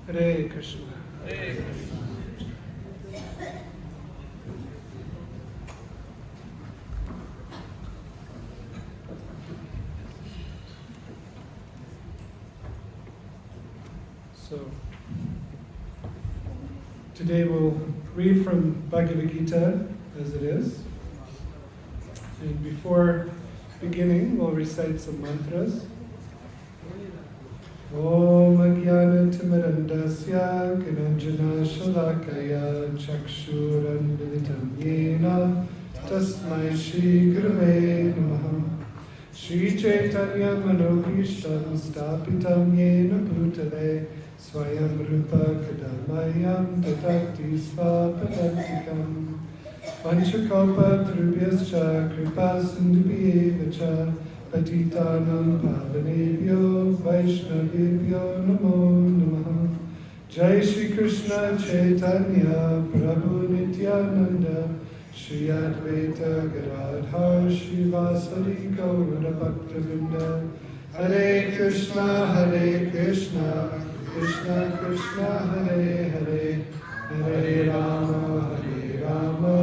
Hare Krishna. Hare Krishna. So, today we'll read from Bhagavad Gita as it is. And before beginning, we'll recite some mantras. Om Ajnana Timirandasya Gnanjana Shalakaya Chakshurandilitam Yena Tasmai Shri Gurave Namaha Shri Chaitanya Manobhishtam Stapitam Yena Bhutale Swayam Rupa Kadamayam Tatati Svapadantikam Panchakopa Drubhyascha Kripa Sindhubhyevacha Patitanam Pavanebhyo Vaishnavebhyo Namo Namaha Jai Shri Krishna Chaitanya Prabhu Nityananda Shri Advaita Gadadhar Shri Vasari Gaura Bhaktavinda Hare Krishna Krishna Krishna Hare Hare Hare Rama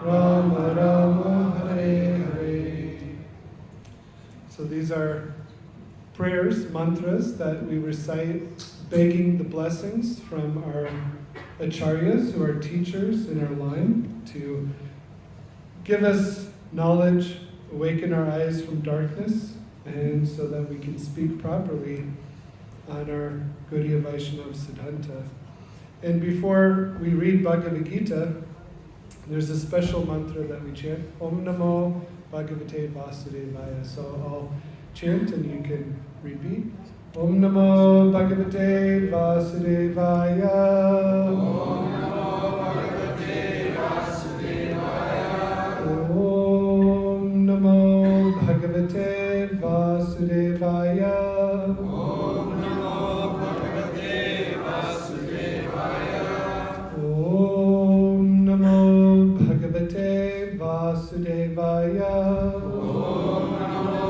Rama Rama Hare Hare. So these are prayers, mantras that we recite begging the blessings from our acharyas, who are teachers in our line, to give us knowledge, awaken our eyes from darkness, and so that we can speak properly on our Gaudiya Vaishnava Siddhanta. And before we read Bhagavad Gita, there's a special mantra that we chant, Om Namo Bhagavate Vasudevaya. So I'll chant and you can repeat. Om Namo Bhagavate Vasudevaya. Om Namo Bhagavate Vasudevaya. Om Namo Bhagavate Vasudevaya. Om Namo Bhagavate Vasudevaya. Om Namo Bhagavate Vasudevaya. Om Namo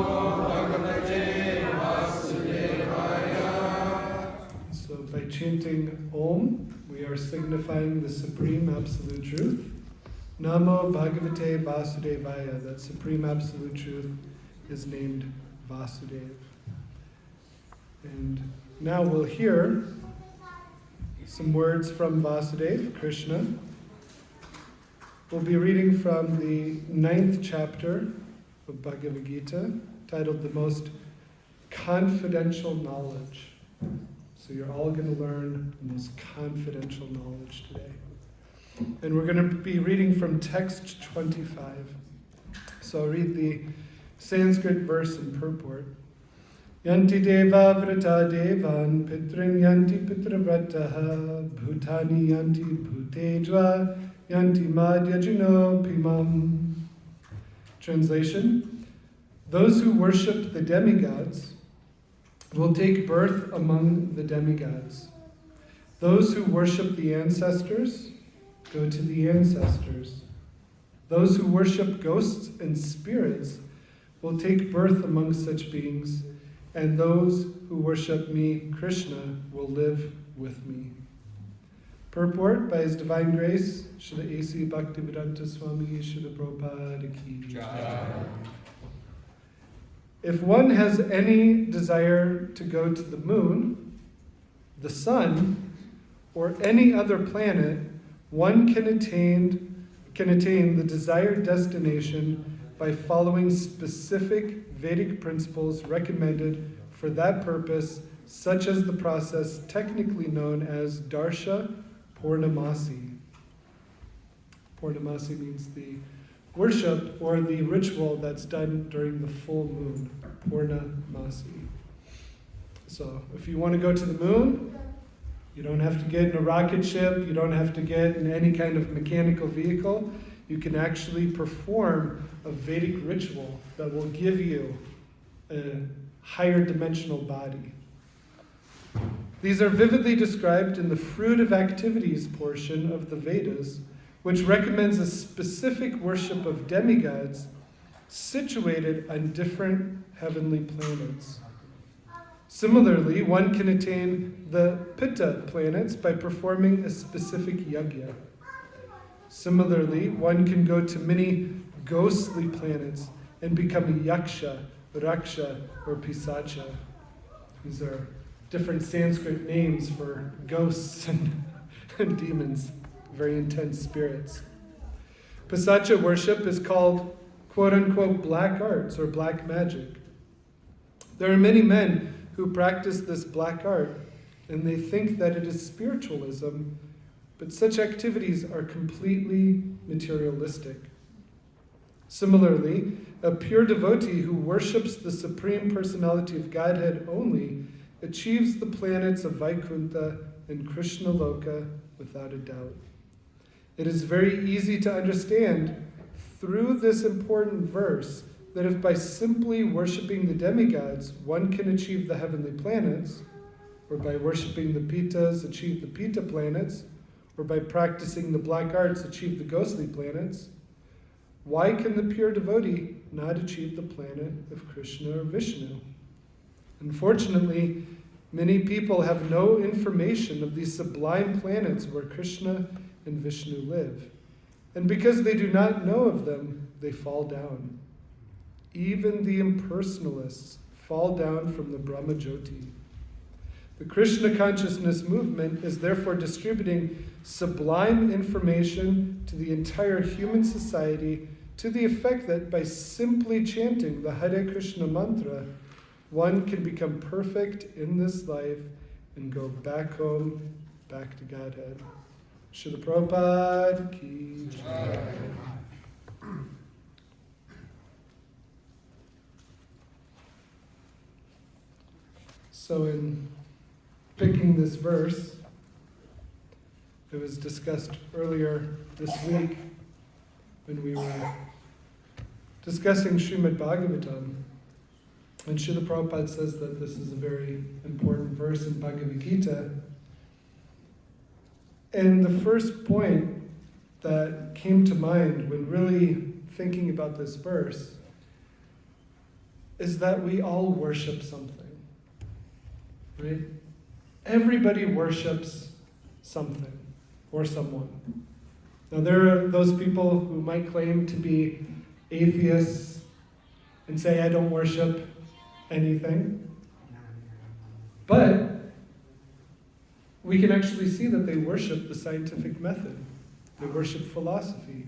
Bhagavate Vasudevaya. So by chanting Om, we are signifying the supreme absolute truth. Namo Bhagavate Vasudevaya, that supreme absolute truth is named Vasudeva. And now we'll hear some words from Vasudeva, Krishna. We'll be reading from the 9th chapter of Bhagavad Gita, titled The Most Confidential Knowledge. So you're all going to learn the most confidential knowledge today. And we're going to be reading from text 25. So I'll read the Sanskrit verse and purport. Yanti deva vrata devan pitrin yanti pitravrataha bhutani yanti bhutejva yanti madhyajino pimam. Translation: those who worship the demigods will take birth among the demigods. Those who worship the ancestors go to the ancestors. Those who worship ghosts and spirits will take birth among such beings, and those who worship me, Krishna, will live with me. Purport by His Divine Grace, Srila A.C. Bhaktivedanta Swami Srila Prabhupada Ki Jai. If one has any desire to go to the moon, the sun, or any other planet, one can attain the desired destination by following specific Vedic principles recommended for that purpose, such as the process technically known as Darsha Purnamasi. Purnamasi means the worship or the ritual that's done during the full moon. Purnamasi. So if you want to go to the moon, you don't have to get in a rocket ship, you don't have to get in any kind of mechanical vehicle. You can actually perform a Vedic ritual that will give you a higher dimensional body. These are vividly described in the fruit of activities portion of the Vedas, which recommends a specific worship of demigods situated on different heavenly planets. Similarly, one can attain the Pitta planets by performing a specific yajna. Similarly, one can go to many ghostly planets and become a yaksha, raksha, or pisacha. These are different Sanskrit names for ghosts and demons, very intense spirits. Pisacha worship is called quote-unquote black arts or black magic. There are many men who practice this black art, and they think that it is spiritualism, but such activities are completely materialistic. Similarly, a pure devotee who worships the Supreme Personality of Godhead only achieves the planets of Vaikuntha and Krishna Loka without a doubt. It is very easy to understand through this important verse that if by simply worshipping the demigods one can achieve the heavenly planets, or by worshipping the Pittas achieve the Pitta planets, or by practicing the black arts achieve the ghostly planets, why can the pure devotee not achieve the planet of Krishna or Vishnu? Unfortunately, many people have no information of these sublime planets where Krishna and Vishnu live. And because they do not know of them, they fall down. Even the impersonalists fall down from the Brahma Jyoti. The Krishna consciousness movement is therefore distributing sublime information to the entire human society to the effect that by simply chanting the Hare Krishna mantra, one can become perfect in this life and go back home, back to Godhead. Srila Prabhupada ki jai. So in picking this verse, it was discussed earlier this week when we were discussing Srimad Bhagavatam. And Srila Prabhupada says that this is a very important verse in Bhagavad Gita. And the first point that came to mind when really thinking about this verse is that we all worship something, right? Everybody worships something or someone. Now there are those people who might claim to be atheists and say, I don't worship anything. But we can actually see that they worship the scientific method. They worship philosophy.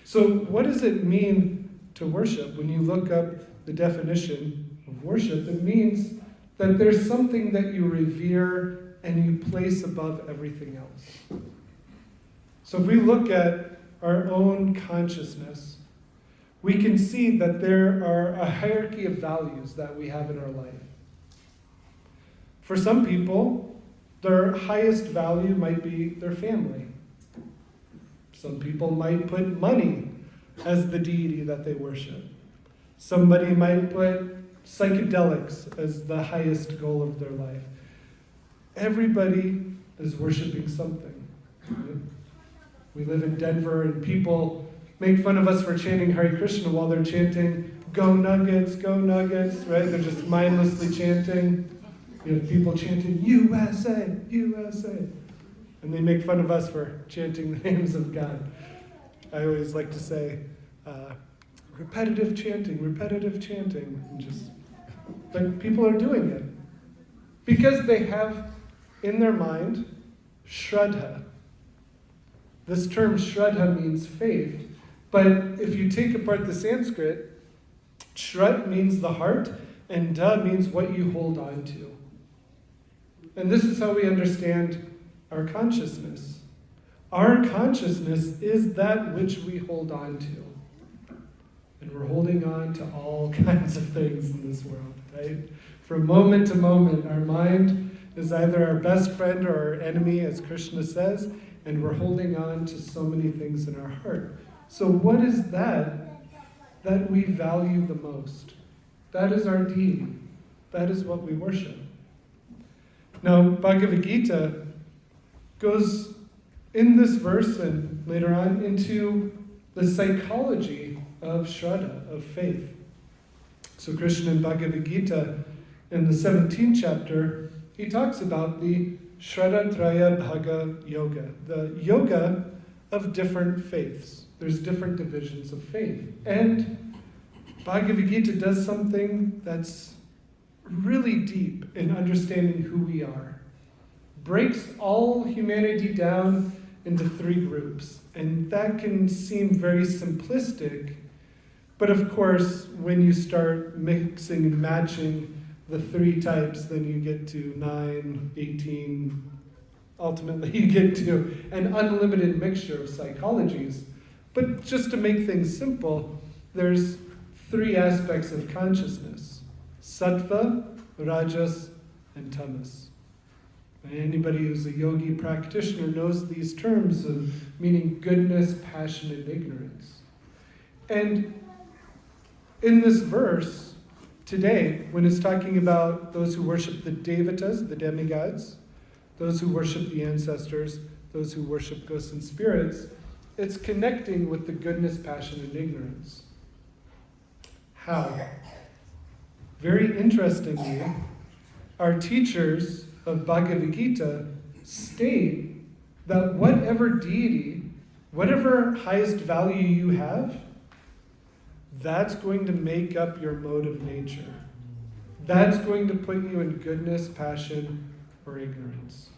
So what does it mean to worship? When you look up the definition of worship, it means that there's something that you revere and you place above everything else. So if we look at our own consciousness, we can see that there are a hierarchy of values that we have in our life. For some people, their highest value might be their family. Some people might put money as the deity that they worship. Somebody might put psychedelics as the highest goal of their life. Everybody is worshiping something. Right? We live in Denver and people make fun of us for chanting Hare Krishna while they're chanting, go Nuggets, right? They're just mindlessly chanting. You have people chanting, USA, USA. And they make fun of us for chanting the names of God. I always like to say, repetitive chanting. But people are doing it. Because they have in their mind Shraddha. This term Shraddha means faith. But if you take apart the Sanskrit, Shrat means the heart, and Da means what you hold on to. And this is how we understand our consciousness. Our consciousness is that which we hold on to. And we're holding on to all kinds of things in this world, right? From moment to moment, our mind is either our best friend or our enemy, as Krishna says, and we're holding on to so many things in our heart. So what is that we value the most? That is our deity. That is what we worship. Now, Bhagavad Gita goes in this verse and later on into the psychology of Shraddha, of faith. So Krishna in Bhagavad Gita in the 17th chapter, he talks about the Shraddha Bhaga Yoga, the yoga of different faiths. There's different divisions of faith. And Bhagavad Gita does something that's really deep in understanding who we are. Breaks all humanity down into three groups. And that can seem very simplistic, but of course, when you start mixing and matching the three types, then you get to 9, 18, ultimately you get to an unlimited mixture of psychologies. But just to make things simple, there's three aspects of consciousness: sattva, rajas, and tamas. Anybody who's a yogi practitioner knows these terms of meaning goodness, passion, and ignorance. And in this verse today, when it's talking about those who worship the devatas, the demigods, those who worship the ancestors, those who worship ghosts and spirits, it's connecting with the goodness, passion, and ignorance. How? Very interestingly, our teachers of Bhagavad Gita state that whatever deity, whatever highest value you have, that's going to make up your mode of nature. That's going to put you in goodness, passion, or ignorance.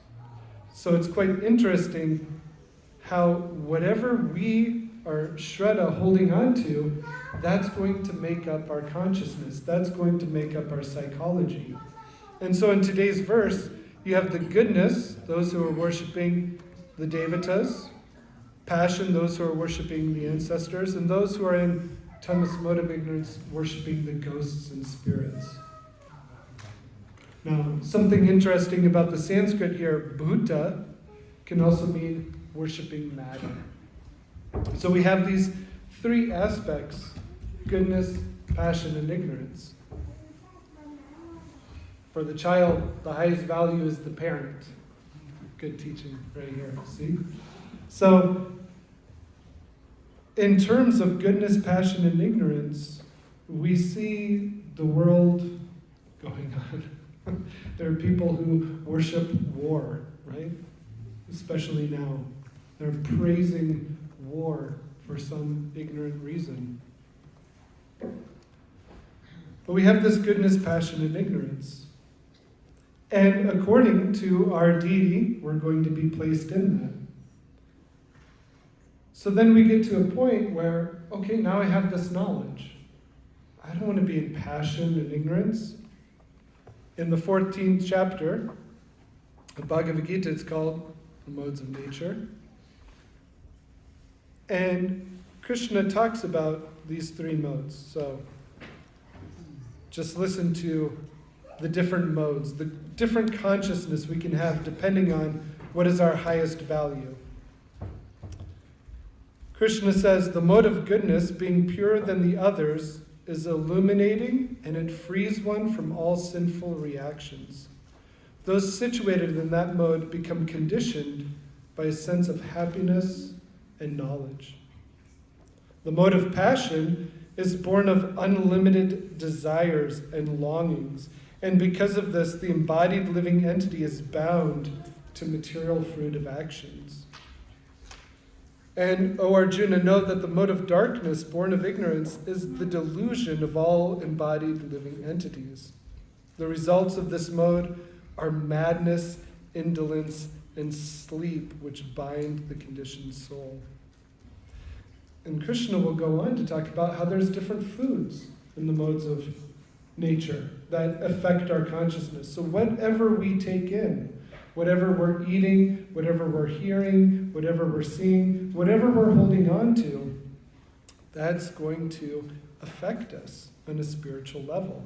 So it's quite interesting how whatever we are Shraddha holding on to, that's going to make up our consciousness. That's going to make up our psychology. And so in today's verse, you have the goodness, those who are worshiping the devatas; passion, those who are worshiping the ancestors; and those who are in tamas, mode of ignorance, worshiping the ghosts and spirits. Now, something interesting about the Sanskrit here, bhuta, can also mean worshiping matter. So we have these three aspects: goodness, passion, and ignorance. For the child, the highest value is the parent. Good teaching right here, see? So, in terms of goodness, passion, and ignorance, we see the world going on. There are people who worship war, right? Especially now. They're praising war for some ignorant reason. But we have this goodness, passion, and ignorance. And according to our deity, we're going to be placed in that. So then we get to a point where, okay, now I have this knowledge. I don't want to be in passion and ignorance. In the 14th chapter of Bhagavad Gita, it's called The Modes of Nature. And Krishna talks about these three modes. So just listen to the different modes, the different consciousness we can have depending on what is our highest value. Krishna says, the mode of goodness, being purer than the others, is illuminating, and it frees one from all sinful reactions. Those situated in that mode become conditioned by a sense of happiness and knowledge. The mode of passion is born of unlimited desires and longings, and because of this, the embodied living entity is bound to material fruit of actions. And, O Arjuna, know that the mode of darkness, born of ignorance, is the delusion of all embodied living entities. The results of this mode are madness, indolence, and sleep, which bind the conditioned soul. And Krishna will go on to talk about how there's different foods in the modes of nature that affect our consciousness. So whatever we take in, whatever we're eating, whatever we're hearing, whatever we're seeing, whatever we're holding on to, that's going to affect us on a spiritual level.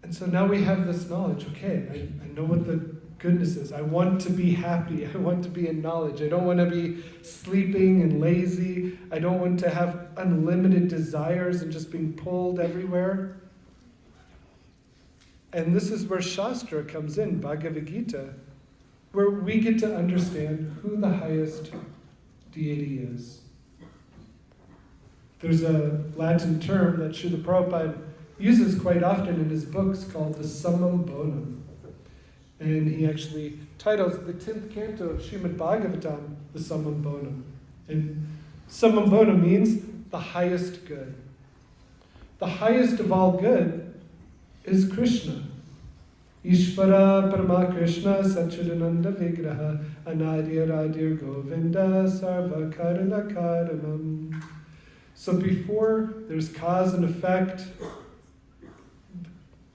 And so now we have this knowledge. Okay, I know what the goodness is. I want to be happy. I want to be in knowledge. I don't want to be sleeping and lazy. I don't want to have unlimited desires and just being pulled everywhere. And this is where Shastra comes in, Bhagavad Gita, where we get to understand who the highest deity is. There's a Latin term that Srila Prabhupada uses quite often in his books called the summum bonum. And he actually titles the 10th canto of Srimad Bhagavatam the summum bonum. And summum bonum means the highest good. The highest of all good is Krishna. Ishvara Parama Krishna Satchidananda Vigraha Anadir Adir Govinda Sarva Karana Karanam. So before there's cause and effect,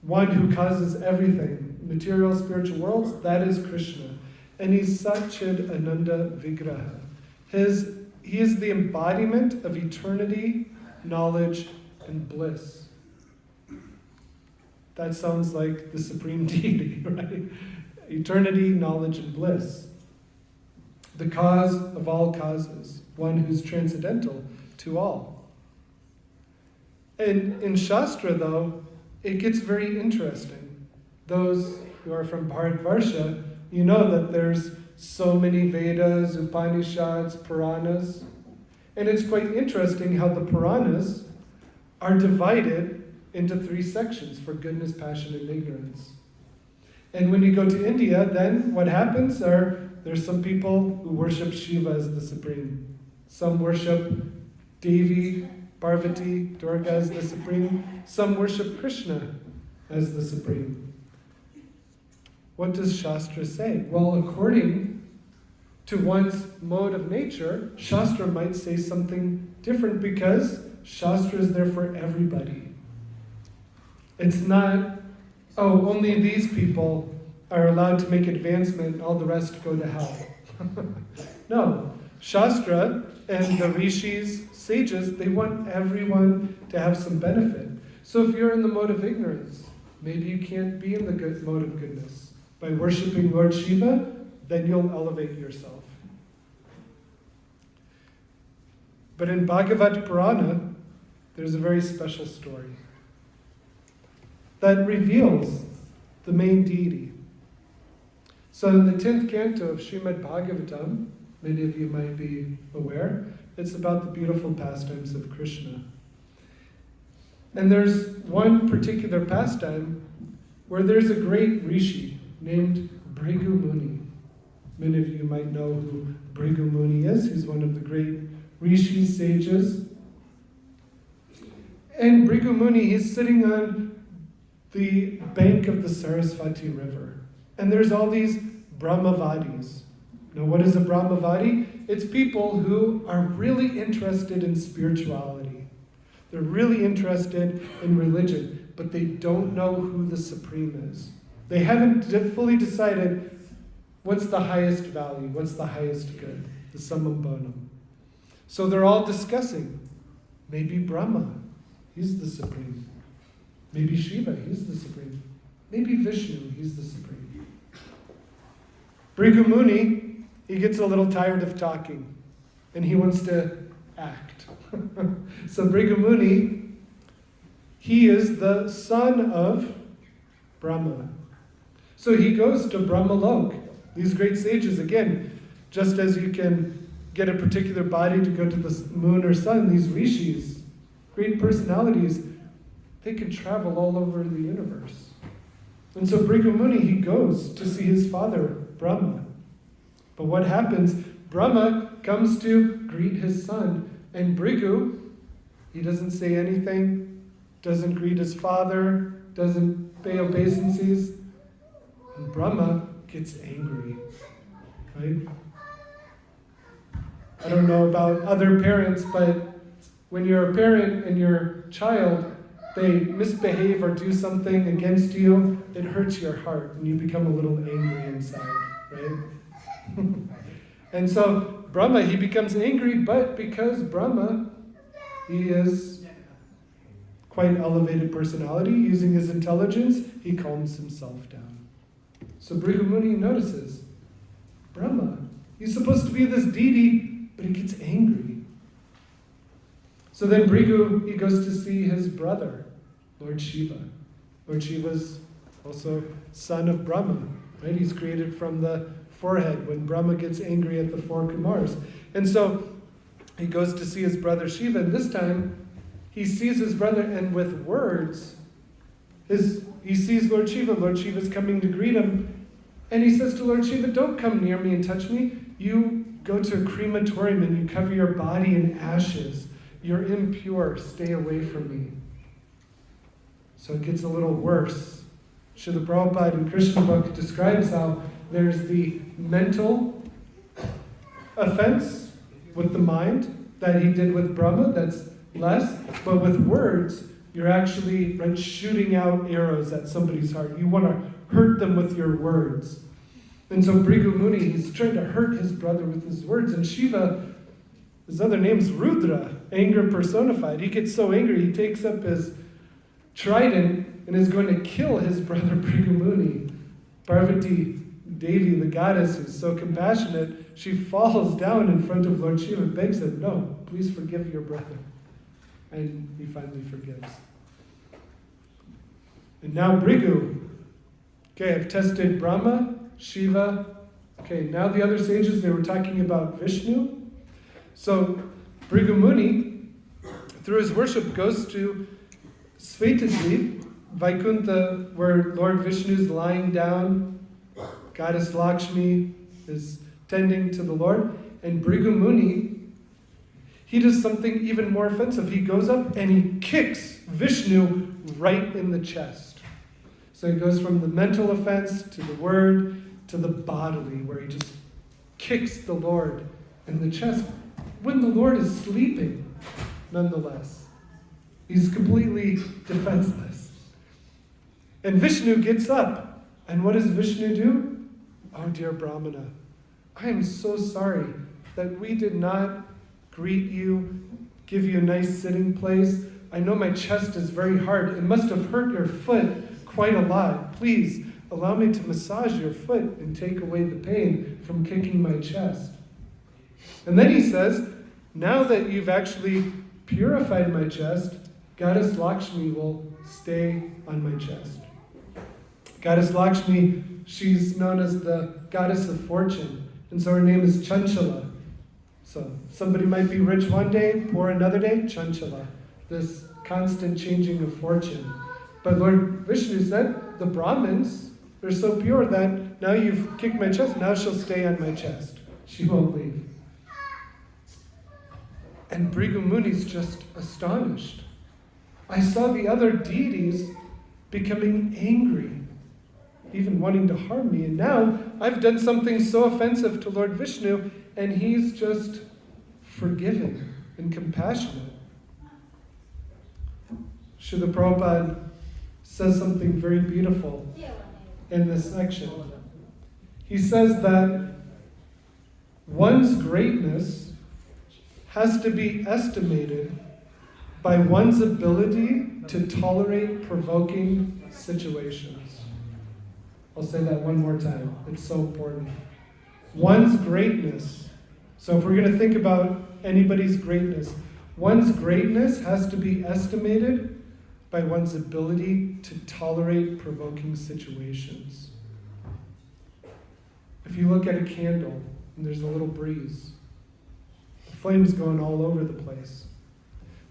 one who causes everything, material, spiritual worlds, that is Krishna. And he's Satchid Ananda Vigraha. He is the embodiment of eternity, knowledge, and bliss. That sounds like the supreme deity, right? Eternity, knowledge, and bliss. The cause of all causes, one who's transcendental to all. And in Shastra, though, it gets very interesting. Those who are from Bharatvarsha, you know that there's so many Vedas, Upanishads, Puranas. And it's quite interesting how the Puranas are divided into 3 sections for goodness, passion, and ignorance. And when you go to India, then what happens are there's some people who worship Shiva as the supreme. Some worship Devi, Parvati, Durga as the supreme. Some worship Krishna as the supreme. What does Shastra say? Well, according to one's mode of nature, Shastra might say something different because Shastra is there for everybody. It's not, oh, only these people are allowed to make advancement, all the rest go to hell. No, Shastra and the rishis, sages, they want everyone to have some benefit. So if you're in the mode of ignorance, maybe you can't be in the good mode of goodness. By worshiping Lord Shiva, then you'll elevate yourself. But in Bhagavad Purana, there's a very special story that reveals the main deity. So in the 10th canto of Srimad Bhagavatam, many of you might be aware, it's about the beautiful pastimes of Krishna. And there's one particular pastime where there's a great rishi named Bhrigu Muni. Many of you might know who Bhrigu Muni is. He's one of the great rishis, sages. And Bhrigu Muni, he's sitting on the bank of the Sarasvati River. And there's all these Brahmavadis. Now, what is a Brahmavadi? It's people who are really interested in spirituality. They're really interested in religion, but they don't know who the Supreme is. They haven't fully decided what's the highest value, what's the highest good, the summum bonum. So they're all discussing. Maybe Brahma, he's the Supreme. Maybe Shiva, he's the Supreme. Maybe Vishnu, he's the Supreme. Bhrigu Muni, he gets a little tired of talking, and he wants to act. So Bhrigu Muni, he is the son of Brahma. So he goes to Brahmalok. These great sages, again, just as you can get a particular body to go to the moon or sun, these rishis, great personalities, they can travel all over the universe. And so Bhrigu Muni, he goes to see his father, Brahma. But what happens? Brahma comes to greet his son, and Bhrigu, he doesn't say anything, doesn't greet his father, doesn't pay obeisances. And Brahma gets angry, right? I don't know about other parents, but when you're a parent and your child, they misbehave or do something against you, it hurts your heart and you become a little angry inside, right? And so Brahma, he becomes angry, but because Brahma, he is quite elevated personality, using his intelligence, he calms himself down. So Bhrigu Muni notices, Brahma, he's supposed to be this deity, but he gets angry. So then Bhrigu, he goes to see his brother, Lord Shiva. Lord Shiva's also son of Brahma, right? He's created from the forehead when Brahma gets angry at the 4 Kumars. And so he goes to see his brother Shiva, and this time he sees his brother, and with words, he sees Lord Shiva. Lord Shiva's coming to greet him, and he says to Lord Shiva, don't come near me and touch me. You go to a crematorium and you cover your body in ashes. You're impure. Stay away from me. So it gets a little worse. Srila Prabhupada in Krishna book describes how there's the mental offense with the mind that he did with Brahma, that's less, but with words, you're actually shooting out arrows at somebody's heart. You want to hurt them with your words. And so Bhrigu Muni, he's trying to hurt his brother with his words, and Shiva, his other name's Rudra, anger personified. He gets so angry, he takes up his trident and is going to kill his brother Bhrigu Muni. Parvati Devi, the goddess who's so compassionate, she falls down in front of Lord Shiva and begs him, no, please forgive your brother. And he finally forgives. And now Bhrigu. Okay, I've tested Brahma, Shiva. Okay, now the other sages, they were talking about Vishnu. So Bhrigu Muni, through his worship, goes to Svetadvip, Vaikuntha, where Lord Vishnu is lying down. Goddess Lakshmi is tending to the Lord. And Bhrigu Muni, he does something even more offensive. He goes up and he kicks Vishnu right in the chest. So he goes from the mental offense to the word to the bodily, where he just kicks the Lord in the chest when the Lord is sleeping, nonetheless. He's completely defenseless. And Vishnu gets up. And what does Vishnu do? Oh, dear Brahmana, I am so sorry that we did not greet you, give you a nice sitting place. I know my chest is very hard. It must have hurt your foot quite a lot. Please allow me to massage your foot and take away the pain from kicking my chest. And then he says, now that you've actually purified my chest, Goddess Lakshmi will stay on my chest. Goddess Lakshmi, she's known as the goddess of fortune. And so her name is Chanchala. So somebody might be rich one day, poor another day, Chanchala. This constant changing of fortune. But Lord Vishnu said, the Brahmins, they're so pure that now you've kicked my chest, now she'll stay on my chest. She won't leave. And Bhrigu Muni's just astonished. I saw the other deities becoming angry, even wanting to harm me. And now I've done something so offensive to Lord Vishnu, and he's just forgiving and compassionate. Srila Prabhupada says something very beautiful in this section. He says that one's greatness has to be estimated by one's ability to tolerate provoking situations. I'll say that one more time. It's so important. One's greatness. So if we're going to think about anybody's greatness, one's greatness has to be estimated by one's ability to tolerate provoking situations. If you look at a candle and there's a little breeze, the flame's going all over the place.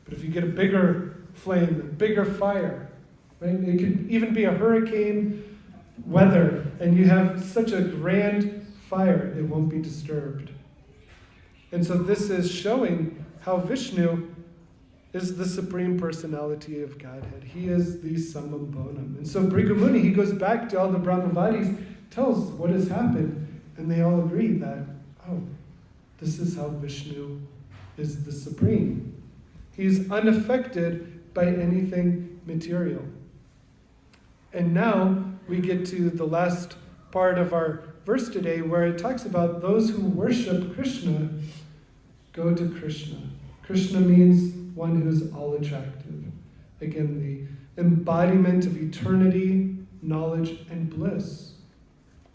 But if you get a bigger flame, a bigger fire, right? It could even be a hurricane weather, and you have such a grand fire, it won't be disturbed. And so this is showing how Vishnu is the Supreme Personality of Godhead. He is the summum bonum. And so Bhrigu Muni, he goes back to all the Brahmavadis, tells what has happened, and they all agree that, oh, this is how Vishnu is the Supreme. He's unaffected by anything material. And now we get to the last part of our verse today, where it talks about those who worship Krishna go to Krishna. Krishna means one who is all attractive. Again, the embodiment of eternity, knowledge, and bliss.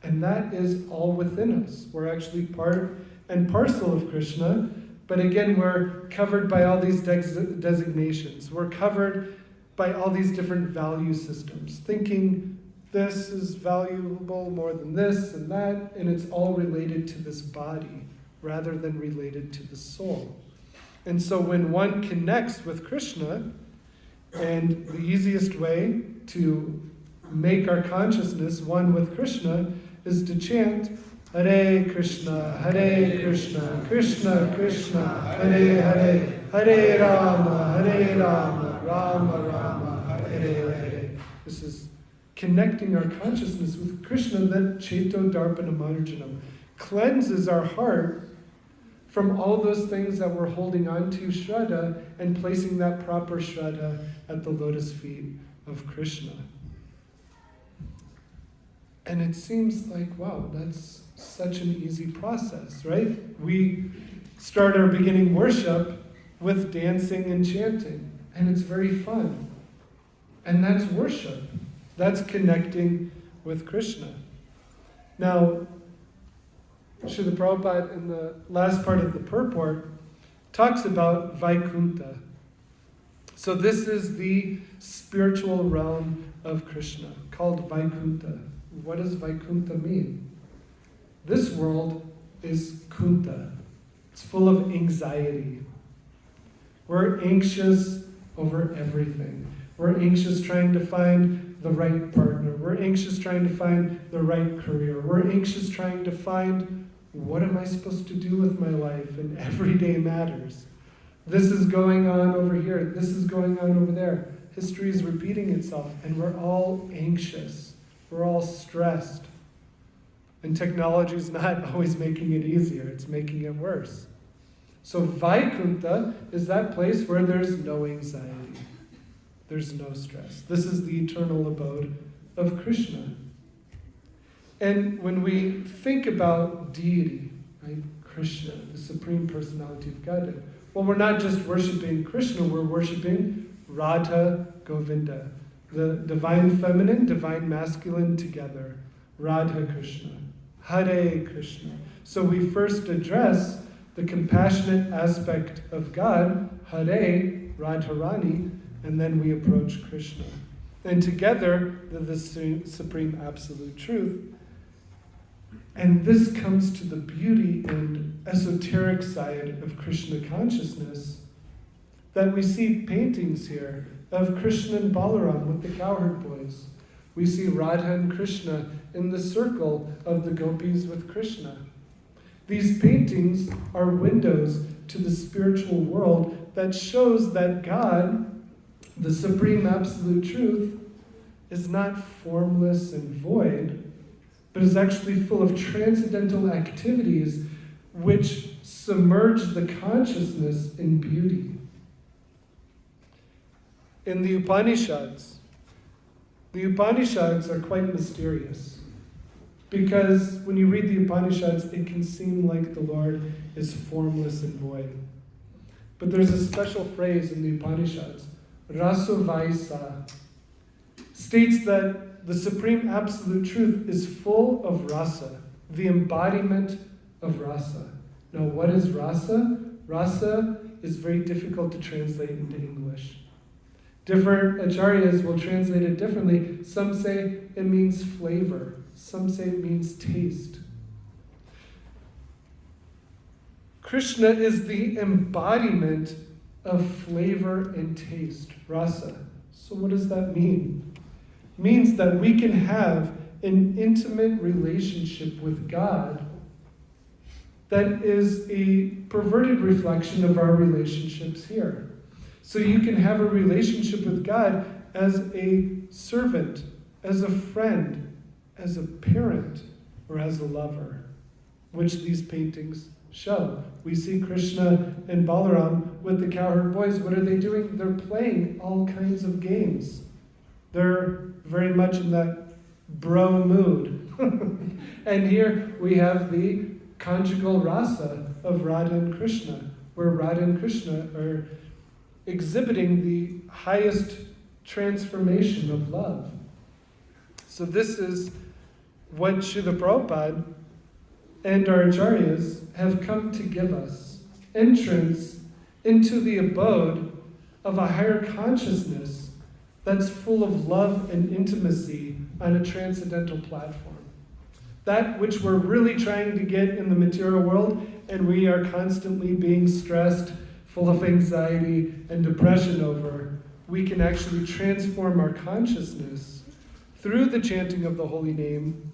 And that is all within us. We're actually part and parcel of Krishna, but again, we're covered by all these designations. We're covered by all these different value systems, thinking this is valuable more than this and that, and it's all related to this body rather than related to the soul. And so when one connects with Krishna, And the easiest way to make our consciousness one with Krishna is to chant Hare Krishna, Krishna Krishna, Hare Hare, Hare Rama, Rama Rama, Hare Hare. This is connecting our consciousness with Krishna, that Cheto Darpana Marjanam cleanses our heart from all those things that we're holding on to, Shraddha, and placing that proper Shraddha at the lotus feet of Krishna. And it seems like, wow, that's such an easy process, right? We start our beginning worship with dancing and chanting, and it's very fun. And that's worship. That's connecting with Krishna. Now, Srila Prabhupada, in the last part of the purport, talks about Vaikuntha. So this is the spiritual realm of Krishna, called Vaikuntha. What does Vaikuntha mean? This world is Kunta. It's full of anxiety. We're anxious over everything. We're anxious trying to find the right partner. We're anxious trying to find the right career. We're anxious trying to find, what am I supposed to do with my life in everyday matters? This is going on over here. This is going on over there. History is repeating itself, and we're all anxious. We're all stressed. And technology is not always making it easier. It's making it worse. So Vaikuntha is that place where there's no anxiety. There's no stress. This is the eternal abode of Krishna. And when we think about deity, right, Krishna, the Supreme Personality of Godhead, well, we're not just worshiping Krishna, we're worshiping Radha Govinda, the divine feminine, divine masculine together, Radha Krishna, Hare Krishna. So we first address the compassionate aspect of God, Hare, Radharani, and then we approach Krishna. And together, they're the supreme absolute truth. And this comes to the beauty and esoteric side of Krishna consciousness, that we see paintings here of Krishna and Balaram with the cowherd boys. We see Radha and Krishna in the circle of the gopis with Krishna. These paintings are windows to the spiritual world that shows that God, the supreme absolute truth, is not formless and void, but is actually full of transcendental activities which submerge the consciousness in beauty. In the Upanishads are quite mysterious, because when you read the Upanishads, it can seem like the Lord is formless and void. But there's a special phrase in the Upanishads, Rasovaisa, states that the supreme absolute truth is full of rasa, the embodiment of rasa. Now, what is rasa? Rasa is very difficult to translate into English. Different acharyas will translate it differently. Some say it means flavor. Some say it means taste. Krishna is the embodiment of flavor and taste, rasa. So what does that mean? It means that we can have an intimate relationship with God that is a perverted reflection of our relationships here. So you can have a relationship with God as a servant, as a friend, as a parent, or as a lover, which these paintings show. We see Krishna and Balaram with the cowherd boys. What are they doing? They're playing all kinds of games. They're very much in that bro mood. And here we have the conjugal rasa of Radha and Krishna, where Radha and Krishna are exhibiting the highest transformation of love. So this is what Srila Prabhupada and our acharyas have come to give us, entrance into the abode of a higher consciousness that's full of love and intimacy on a transcendental platform. That which we're really trying to get in the material world, and we are constantly being stressed, full of anxiety and depression over, we can actually transform our consciousness through the chanting of the holy name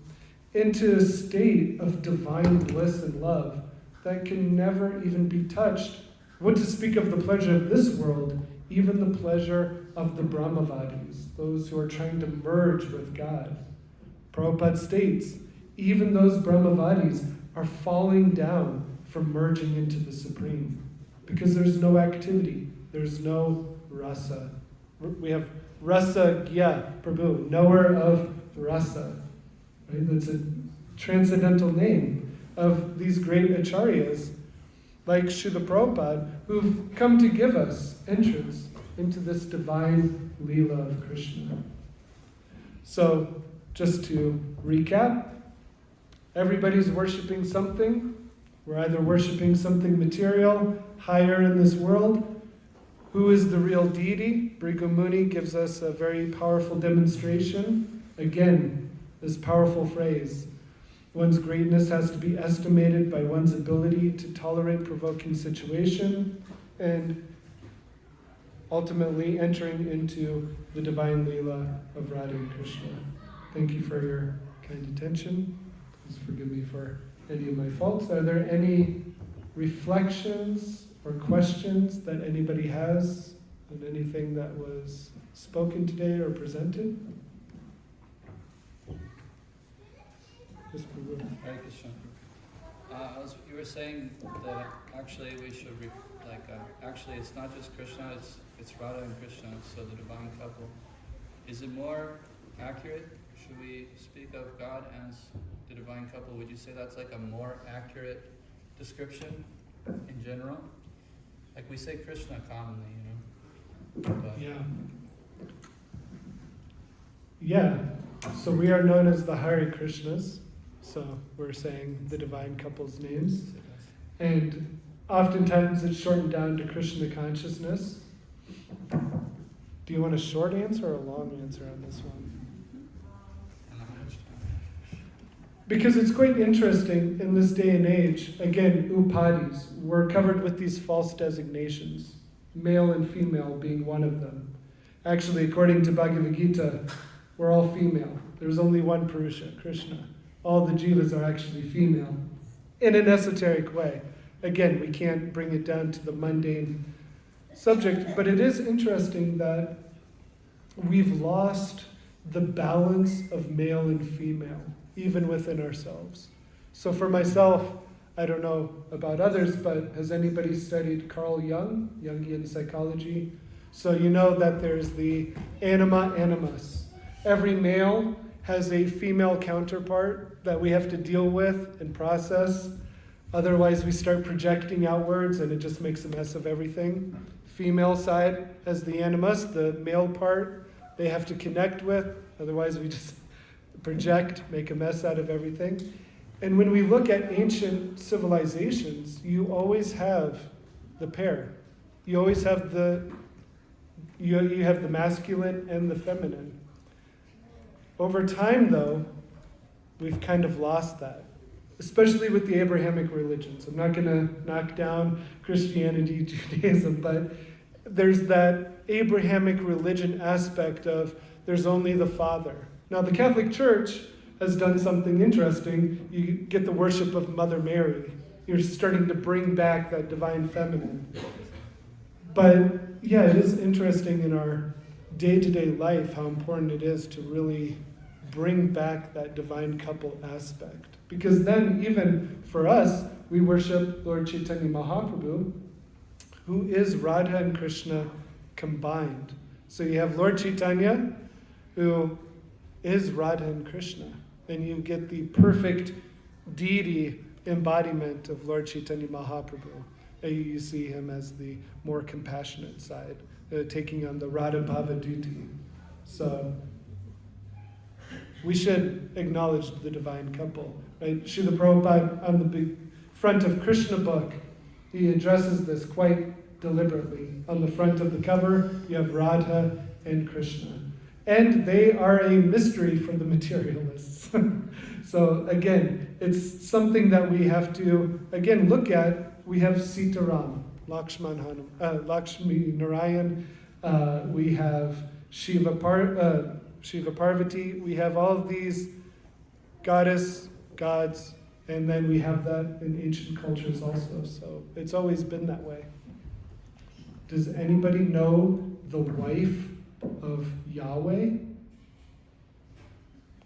into a state of divine bliss and love that can never even be touched. What to speak of the pleasure of this world, even the pleasure of the Brahmavadis, those who are trying to merge with God. Prabhupada states, even those Brahmavadis are falling down from merging into the Supreme because there's no activity, there's no rasa. We have Rasa Gya Prabhu, knower of rasa. Right? That's a transcendental name of these great acharyas like Srila Prabhupada who've come to give us entrance into this divine Leela of Krishna. So, just to recap, everybody's worshiping something. We're either worshiping something material, higher in this world. Who is the real deity? Bhrigu Muni gives us a very powerful demonstration. Again, this powerful phrase. One's greatness has to be estimated by one's ability to tolerate provoking situation and ultimately entering into the divine Leela of Radha and Krishna. Thank you for your kind attention. Please forgive me for any of my faults. Are there any reflections or questions that anybody has on anything that was spoken today or presented? Hare Krishna. You were saying that actually we should actually it's not just Krishna, it's Radha and Krishna, so the divine couple. Is it more accurate? Should we speak of God as the divine couple? Would you say that's like a more accurate description in general? Like we say Krishna commonly, But Yeah. So we are known as the Hare Krishnas. So we're saying the divine couple's names. And oftentimes it's shortened down to Krishna consciousness. Do you want a short answer or a long answer on this one? Because it's quite interesting in this day and age, again, upadis, we're covered with these false designations, male and female being one of them. Actually, according to Bhagavad Gita, we're all female. There's only one Purusha, Krishna. All the jivas are actually female, in an esoteric way. Again, we can't bring it down to the mundane subject, but it is interesting that we've lost the balance of male and female, even within ourselves. So for myself, I don't know about others, but has anybody studied Carl Jung, Jungian psychology? So you know that there's the anima animus. Every male has a female counterpart that we have to deal with and process. Otherwise we start projecting outwards and it just makes a mess of everything. Female side has the animus, the male part they have to connect with. Otherwise we just project, make a mess out of everything. And when we look at ancient civilizations, you always have the pair. You always have you have the masculine and the feminine. Over time, though, we've kind of lost that, especially with the Abrahamic religions. I'm not going to knock down Christianity, Judaism, but there's that Abrahamic religion aspect of there's only the Father. Now, the Catholic Church has done something interesting. You get the worship of Mother Mary. You're starting to bring back that divine feminine. But yeah, it is interesting in our day-to-day life how important it is to really bring back that divine couple aspect. Because then, even for us, we worship Lord Chaitanya Mahaprabhu, who is Radha and Krishna combined. So you have Lord Chaitanya, who is Radha and Krishna. And you get the perfect deity embodiment of Lord Chaitanya Mahaprabhu. You see him as the more compassionate side, taking on the Radha Bhava duty. So we should acknowledge the divine couple. Right? Srila Prabhupada, on the big front of Krishna book, he addresses this quite deliberately. On the front of the cover, you have Radha and Krishna. And they are a mystery for the materialists. So again, it's something that we have to, again, look at. We have Sitaram, Lakshmi Narayan, We have Shiva Parvati. We have all of these goddess, gods, and then we have that in ancient cultures also. So it's always been that way. Does anybody know the wife of Yahweh?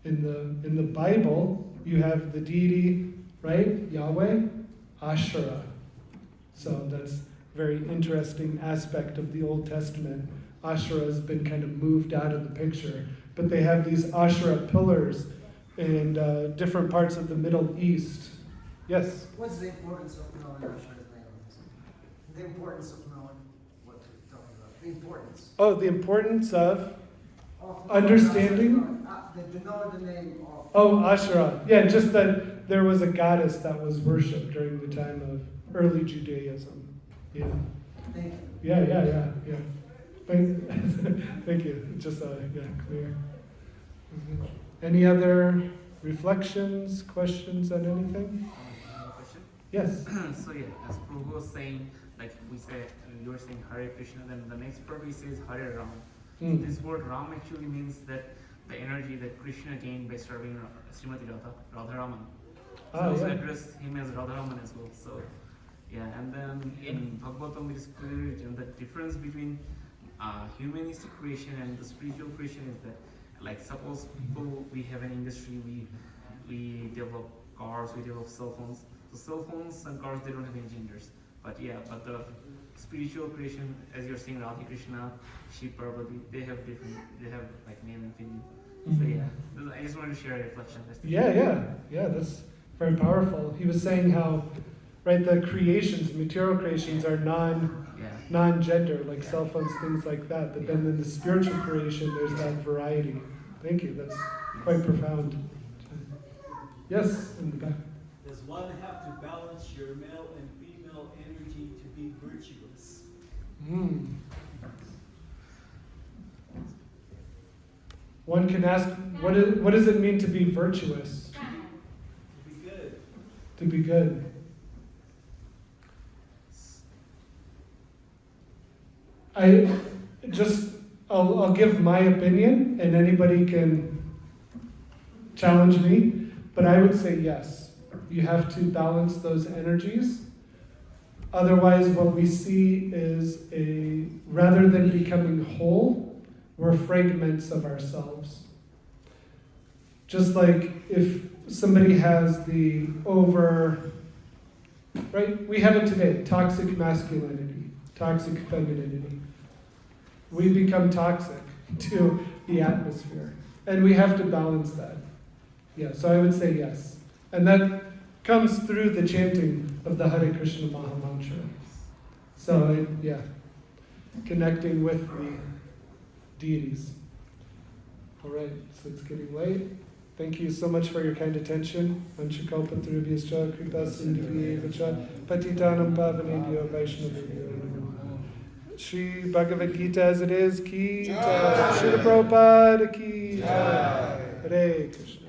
In the Bible, you have the deity, right? Yahweh, Asherah. So that's a very interesting aspect of the Old Testament. Asherah has been kind of moved out of the picture, but they have these Asherah pillars in different parts of the Middle East. Yes? What's the importance of knowing Asherah's name? The importance of knowing what we're talking about. The importance. Oh, the importance of Of understanding? To know the name of. Oh, Asherah. Yeah, just that there was a goddess that was worshipped during the time of early Judaism. Yeah. Thank you. Yeah. Thank you. Just clear. Mhm. Any other reflections, questions on anything? Another question. Yes. So yeah, as Prabhu was saying, like we said, you were saying Hare Krishna, then the next part he says Hare Ram. Mm. This word Ram actually means that the energy that Krishna gained by serving Srimati Radharaman. So Ah, also yeah. address him as Radharaman as well. So yeah, and then in Bhagavatam it is clear written the difference between humanistic creation and the spiritual creation is that, like, suppose people, we have an industry, we develop cars, we develop cell phones. So cell phones and cars, they don't have any genders. But the spiritual creation, as you're saying, Radha Krishna, Shiva Parvati, they have like male and female. So yeah, I just wanted to share a reflection. Yeah, that's very powerful. He was saying how, right, the creations, material creations are non-gender, like cell phones, things like that. But then in the spiritual creation, there's that variety. Thank you, that's quite profound. Yes, in the back. Does one have to balance your male and female energy to be virtuous? One can ask, what does it mean to be virtuous? To be good. To be good. I'll give my opinion, and anybody can challenge me, but I would say yes. You have to balance those energies. Otherwise, what we see is rather than becoming whole, we're fragments of ourselves. Just like if somebody has right? We have it today, toxic masculinity, toxic femininity. We become toxic to the atmosphere. And we have to balance that. Yeah, so I would say yes. And that comes through the chanting of the Hare Krishna Maha Mantra. So, connecting with the deities. All right, so it's getting late. Thank you so much for your kind attention. Vanchakalpatarubhyascha kripa sindhubhyevacha patitanam pavanebhyo vaishnavebhyo namo. Shri Bhagavad Gita as it is, ki jai. Srila Prabhupada ki jai. Hare Krishna.